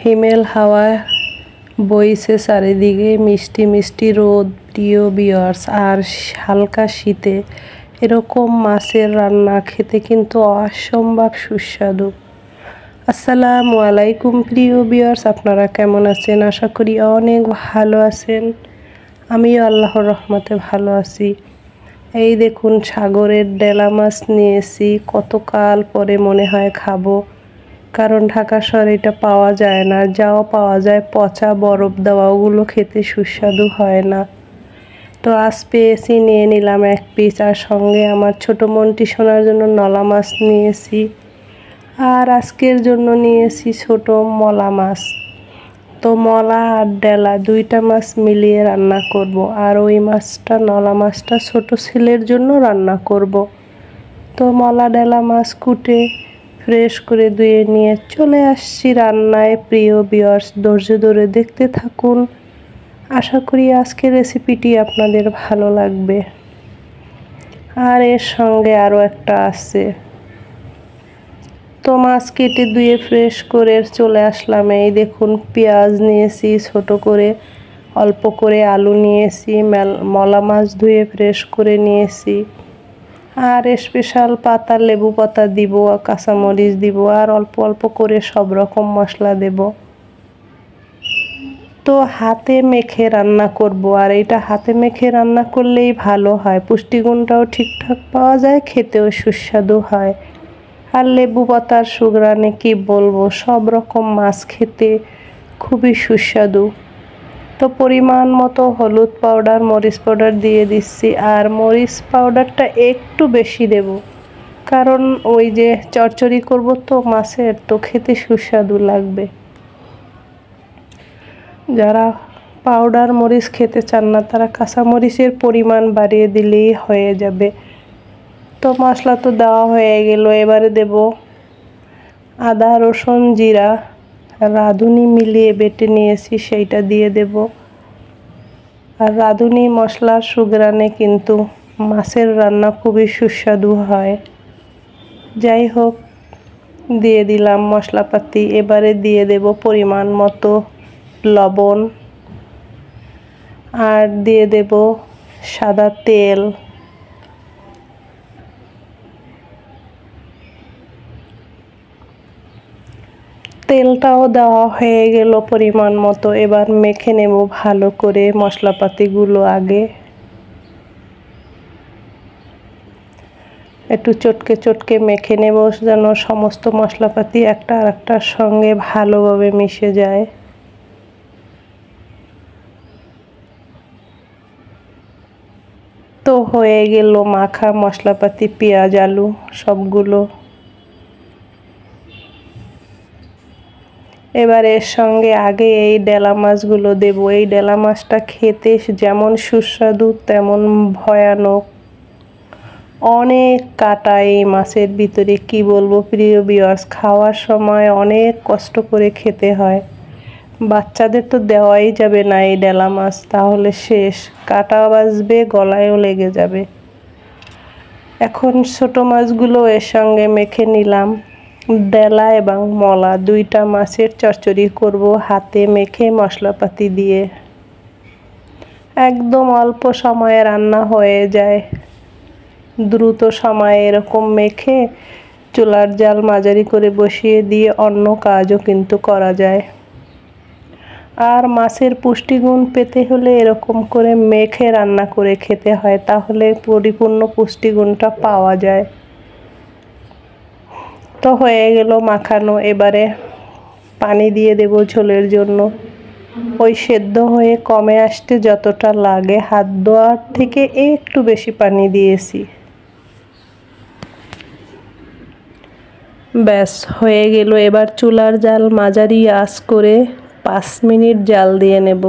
হিমেল হাওয়া বইছে চারিদিকে, মিষ্টি মিষ্টি রোদ। প্রিয় ভিউয়ার্স, আর হালকা শীতে এরকম মাছের রান্না খেতে কিন্তু অসম্ভব সুস্বাদু। আসসালামু আলাইকুম প্রিয় ভিউয়ার্স, আপনারা কেমন আছেন? আশা করি অনেক ভালো আছেন। আমিও আল্লাহর রহমতে ভালো আছি। এই দেখুন, সাগরের ডেলা মাছ নিয়েছি। কতকাল পরে মনে হয় খাবো, কারণ ঢাকা শহরে এটা পাওয়া যায় না। যাও পাওয়া যায় পচা বরফ দেওয়া, ওগুলো খেতে সুস্বাদু হয় না। তো আজ পেয়েছি, নিয়ে নিলাম এক পিস। আর সঙ্গে আমার ছোট মন্টি সোনার জন্য নলা মাছ নিয়েছি, আর আজকের জন্য নিয়েছি ছোট মলা মাছ। তো মলা আর ডেলা দুইটা মাছ মিলিয়ে রান্না করব, আর ওই মাছটা, নলা মাছটা ছোট ছেলের জন্য রান্না করব। তো মলা ডেলা মাছ কুটে ফ্রেশ করে ধুয়ে নিয়ে চলে আসছি রান্নায়। প্রিয় ভিউয়ার্স, ধৈর্য ধরে দেখতে থাকুন। আশা করি আজকের রেসিপিটি আপনাদের ভালো লাগবে। আর এর সঙ্গে আরও একটা আছে। তো মাছ কেটে ধুয়ে ফ্রেশ করে চলে আসলাম। এই দেখুন, পেঁয়াজ নিয়েছি ছোট করে, অল্প করে আলু নিয়েছি, মলা মাছ ধুয়ে ফ্রেশ করে নিয়েছি। আর স্পেশাল পাতা, লেবু পাতা দিব, কাঁচামরিচ দিব, আর অল্প অল্প করে সব রকম মশলা দেব। তো হাতে মেখে রান্না করব, আর এটা হাতে মেখে রান্না করলেই ভালো হয়। পুষ্টিগুণটাও ঠিকঠাক পাওয়া যায়, খেতেও সুস্বাদু হয়। আর লেবু পাতার সুঘ্রাণে কি বলবো, সব রকম মাছ খেতে খুবই সুস্বাদু। তো পরিমাণ মতো হলুদ পাউডার, মরিচ পাউডার দিয়ে দিচ্ছি। আর মরিচ পাউডারটা একটু বেশি দেব, কারণ ওই যে চচ্চড়ি করব তো মাছের, তো খেতে সুস্বাদু লাগবে। যারা পাউডার মরিচ খেতে চান না, তারা কাঁচা মরিচের পরিমাণ বাড়িয়ে দিলেই হয়ে যাবে। তো মশলা তো দেওয়া হয়ে গেল, এবারে দেব আদা, রসুন, জিরা, রাঁধুনি মিলিয়ে বেটে নিয়েছি, সেইটা দিয়ে দেব। আর রাঁধুনি মশলার সুঘ্রাণে কিন্তু মাছের রান্না খুবই সুস্বাদু হয়। যাই হোক, দিয়ে দিলাম মশলাপাতি। এবারে দিয়ে দেব পরিমাণ মতো লবণ, আর দিয়ে দেব সাদা তেল। তেলটাও দেওয়া হয়ে গেল পরিমাণ মতো। এবার মেখে নেব ভালো করে মশলাপাতিগুলো। আগে একটু চটকে চটকে মেখে নেব, যেন সমস্ত মশলাপাতি একটা আরেকটার সঙ্গে ভালোভাবে মিশে যায়। তো হয়ে গেল মাখা মশলাপাতি, পেঁয়াজ, আলু সবগুলো। এবার এর সঙ্গে আগে এই ডেলা মাছগুলো দেব। এই ডেলা মাছটা খেতে যেমন সুস্বাদু তেমন ভয়ানক। অনেক কাটা এই মাছের ভিতরে, কি বলবো প্রিয় ভিউয়ার্স, খাওয়ার সময় অনেক কষ্ট করে খেতে হয়। বাচ্চাদের তো দেওয়াই যাবে না এই ডেলা মাছ, তাহলে শেষ, কাটা বাজবে, গলায়ও লেগে যাবে। এখন ছোট মাছগুলো এর সঙ্গে মেখে নিলাম। ডেলা এবং মলা দুইটা মাছের চচ্চড়ি করব হাতে মেখে মশলাপাতি দিয়ে। একদম অল্প সময়ে রান্না হয়ে যায়, দ্রুত সময়ে এরকম মেখে চুলার জাল মাঝারি করে বসিয়ে দিয়ে অন্য কাজও কিন্তু করা যায়। আর মাছের পুষ্টিগুণ পেতে হলে এরকম করে মেখে রান্না করে খেতে হয়, তাহলে পরিপূর্ণ পুষ্টিগুণটা পাওয়া যায়। তো হয়ে গেল মাখানো। এবারে পানি দিয়ে দেব ঝোলের জন্য। ওই সেদ্ধ হয়ে কমে আসতে যতটা লাগে, হাত ধোয়ার থেকে একটু বেশি পানি দিয়েছি। ব্যাস হয়ে গেল। এবার চুলার জাল মাঝারি আঁচ করে 5 মিনিট জাল দিয়ে নেব।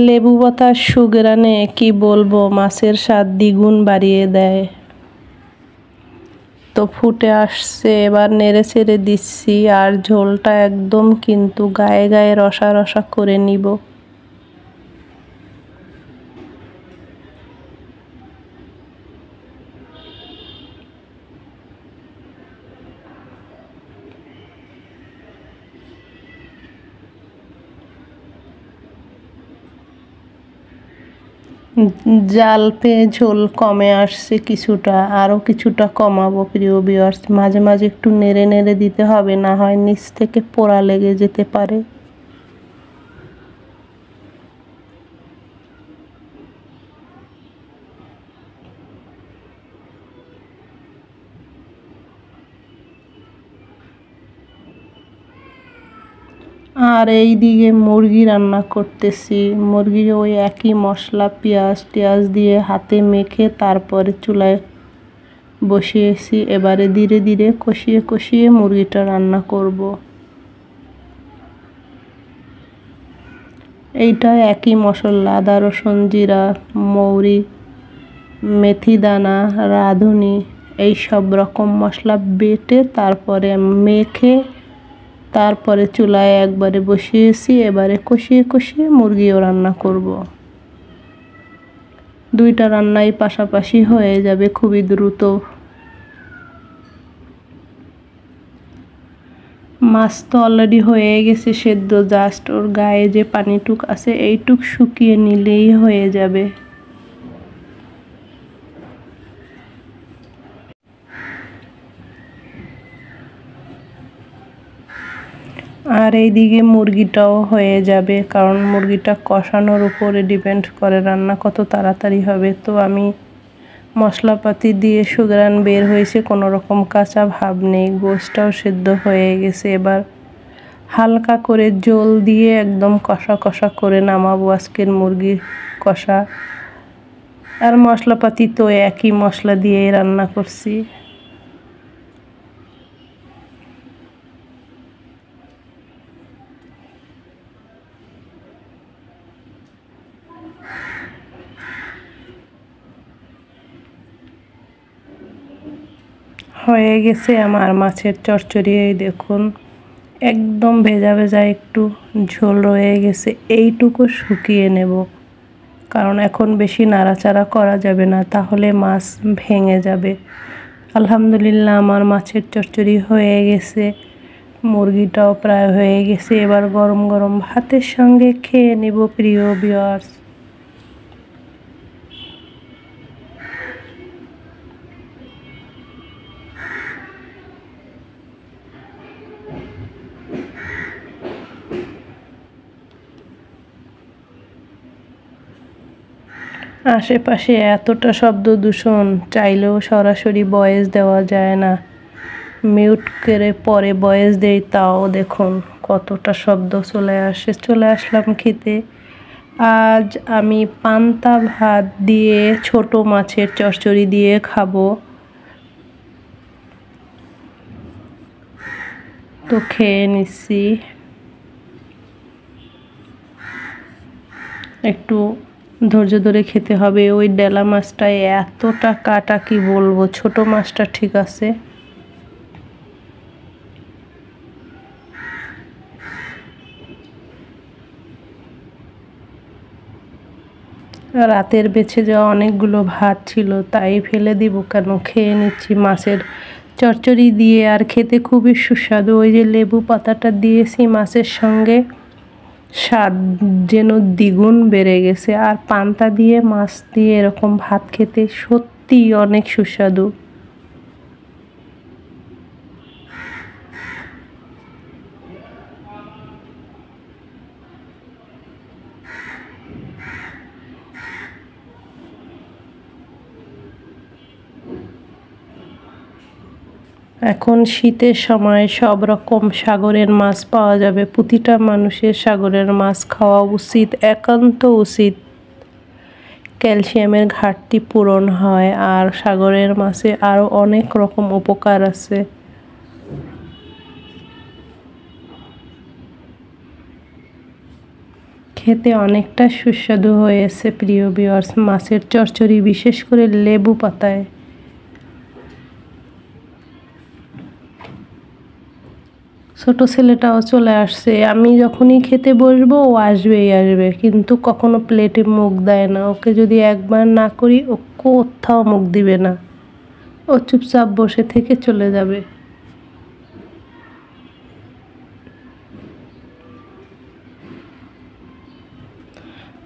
লেবু পাতার সুঘ্রাণে কি বলবো, মাছের স্বাদ দ্বিগুণ বাড়িয়ে দেয়। তো ফুটে আসছে, এবার নেড়ে চেড়ে দিচ্ছি। আর ঝোলটা একদম কিন্তু গায়ে গায়ে রসা রসা করে নিব। জাল পেয়ে ঝোল কমে আসছে কিছুটা, আরও কিছুটা কমাবো প্রিয় ভিউয়ার্স। মাঝে মাঝে একটু নেড়ে নেড়ে দিতে হবে, না হয় নিচ থেকে পোড়া লেগে যেতে পারে। আর এই দিকে মুরগি রান্না করতেছি। মুরগি ওই একই মশলা পেঁয়াজ টেয়াজ দিয়ে হাতে মেখে তারপরে চুলায় বসিয়েছি। এবারে ধীরে ধীরে কষিয়ে কষিয়ে মুরগিটা রান্না করব। এইটা একই মশলা, আদা রসুন জিরা মৌরি মেথি দানা রাঁধুনি এই সব রকম মশলা বেটে তারপরে মেখে তারপরে চুলায় একবারে বসিয়েছি। এবারে কষিয়ে কষিয়ে মুরগিও রান্না করব। দুইটা রান্নাই পাশাপাশি হয়ে যাবে খুবই দ্রুত। মাছ তো অলরেডি হয়ে গেছে সেদ্ধ, জাস্ট ওর গায়ে যে পানিটুক আছে এইটুক শুকিয়ে নিলেই হয়ে যাবে। আর এইদিকে মুরগিটাও হয়ে যাবে, কারণ মুরগিটা কষানোর উপরে ডিপেন্ড করে রান্না কত তাড়াতাড়ি হবে। তো আমি মশলাপাতি দিয়ে সুঘ্রাণ বের হয়েছে, কোনো রকম কাঁচা ভাব নেই, গোশটাও সেদ্ধ হয়ে গেছে। এবার হালকা করে জল দিয়ে একদম কষা কষা করে নামাবো আজকের মুরগি কষা। আর মশলাপাতি তো একই মশলা দিয়েই রান্না করছি। হয়ে গেছে আমার মাছের চচ্চড়ি। এই দেখুন একদম ভেজা ভেজা একটু ঝোল রয়ে গেছে, এইটুকু শুকিয়ে নেব, কারণ এখন বেশি নাড়াচাড়া করা যাবে না, তাহলে মাছ ভেঙে যাবে। আলহামদুলিল্লাহ আমার মাছের চচ্চড়ি হয়ে গেছে, মুরগিটাও প্রায় হয়ে গেছে। এবার গরম গরম ভাতের সঙ্গে খেয়ে নেব প্রিয় ভিউয়ার্স। আশেপাশে এতটা শব্দ দূষণ, চাইলেও সরাসরি ভয়েস দেওয়া যায় না, মিউট করে পরে ভয়েস দেই, তাও দেখুন কতটা শব্দ চলে আসে। চলে আসলাম খেতে। আজ আমি পান্তা ভাত দিয়ে ছোট মাছের চচ্চড়ি দিয়ে খাবো। তো খেয়ে নিচ্ছি। একটু ধৈর্য ধরে খেতে হবে। ওই ডেলা মাছটায় এতটা কাটা কি বলবো, ছোট মাছটা ঠিক আছে। রাতের বেঁচে যাওয়া অনেকগুলো ভাত ছিল, তাই ফেলে দিব কেন, খেয়ে নিচ্ছি মাছের চচ্চড়ি দিয়ে। আর খেতে খুবই সুস্বাদু। ওই যে লেবু পাতাটা দিয়েছি মাছের সঙ্গে, স্বাদ যেন দ্বিগুণ বেড়ে গেছে। আর পান্তা দিয়ে মাছ দিয়ে এরকম ভাত খেতে সত্যিই অনেক সুস্বাদু। এখন শীতের সময় সব রকম সাগরের মাছ পাওয়া যাবে। প্রতিটা মানুষের সাগরের মাছ খাওয়া উচিত, একান্ত উচিত। ক্যালসিয়ামের ঘাটতি পূরণ হয়, আর সাগরের মাছে আরও অনেক রকম উপকার আছে। খেতে অনেকটা সুস্বাদু হয়েছে প্রিয় ভিউয়ার্স মাছের চচ্চড়ি, বিশেষ করে লেবু পাতায়। ছোট ছেলেটাও চলে আসছে, আমি যখনই খেতে বসবো ও আসবেই আসবে, কিন্তু কখনো প্লেটে মুখ দেয় না। ওকে যদি একবার না করি ও কোথাও মুখ দিবে না, ও চুপচাপ বসে থেকে চলে যাবে।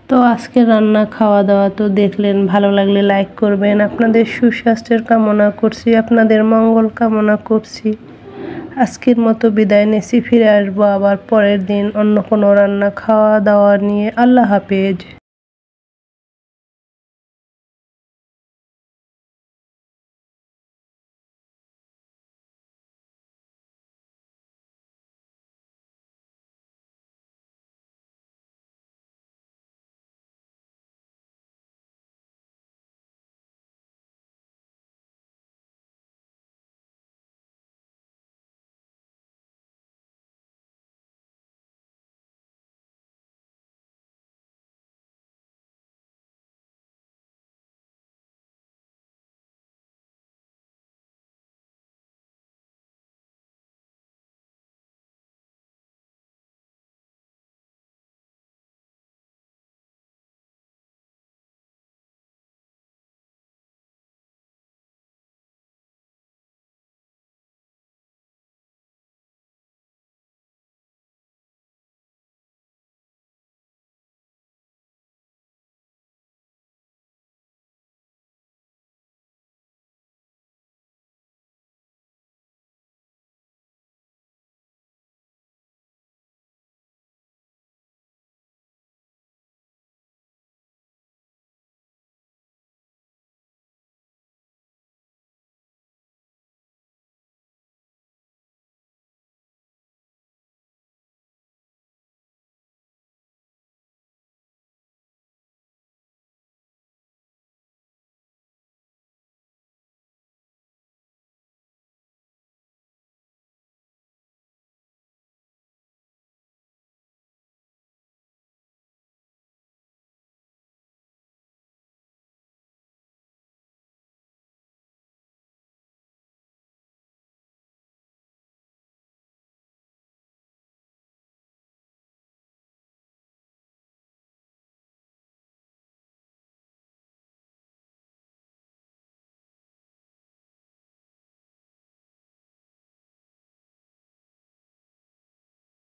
তো আজকে রান্না খাওয়া দাওয়া তো দেখলেন, ভালো লাগলে লাইক করবেন। আপনাদের সুস্বাস্থ্যের কামনা করছি, আপনাদের মঙ্গল কামনা করছি। আজকের মতো বিদায় নিচ্ছি, ফিরে আসবো আবার পরের দিন অন্য কোনো রান্না খাওয়া দাওয়া নিয়ে। আল্লাহ হাফেজ।